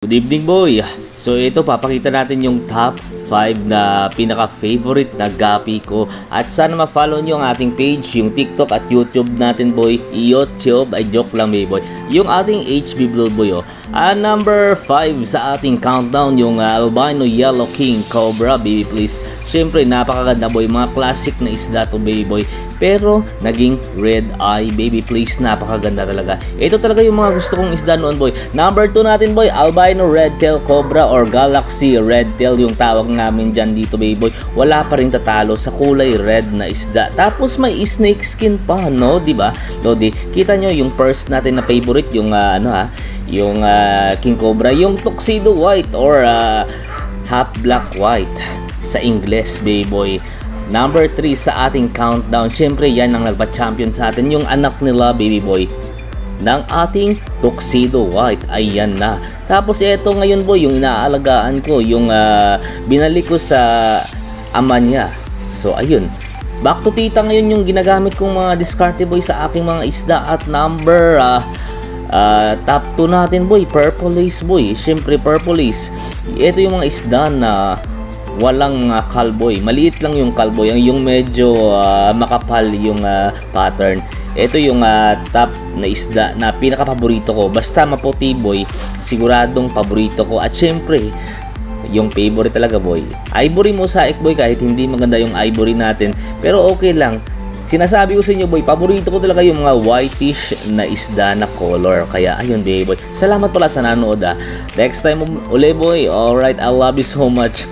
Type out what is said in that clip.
Good evening, boy. So ito, papakita natin yung top 5 na pinaka-favorite na gapi ko. At sana ma-follow nyo ang ating page, yung TikTok at YouTube natin, boy. YouTube, ay joke lang, boy. Yung ating HB Blue, boy, oh. Number 5 sa ating countdown, yung Albino Yellow King Cobra, baby, please. Siyempre, napakaganda, boy. Mga classic na isda to, baby, boy. Pero, naging red eye, baby, please. Napakaganda talaga. Ito talaga yung mga gusto kong isda noon, boy. Number 2 natin, boy. Albino Red Tail Cobra or Galaxy Red Tail yung tawag namin dyan dito, baby, boy. Wala pa rin tatalo sa kulay red na isda. Tapos, may snake skin pa, no? Diba? Lodi, kita nyo yung first natin na favorite, yung, yung King Cobra. Yung Tuxedo White or half black white sa Ingles, baby boy. Number 3 sa ating countdown, syempre yan ang nagpa-champion sa atin, yung anak nila, baby boy, ng ating Tuxedo White. Ayan na. Tapos eto ngayon, boy, yung inaalagaan ko, yung binalik ko sa ama niya. So ayun, back to tita ngayon yung ginagamit kong mga discarte, boy, sa aking mga isda. At number top 2 natin, boy, purple lace, boy. Syempre purple lace, ito yung mga isda na walang kalboy. Maliit lang yung kalboy, yung medyo makapal yung pattern. Ito yung top na isda na pinaka-paborito ko. Basta maputi, boy, siguradong paborito ko. At syempre, yung favorite talaga, boy, ivory mosaic, boy. Kahit hindi maganda yung ivory natin, pero okay lang. Sinasabi ko sa inyo, boy, paborito ko talaga yung mga whitish na isda na color. Kaya ayun, baby boy. Salamat pala sa nanood. Next time uli, boy. Alright, I love you so much.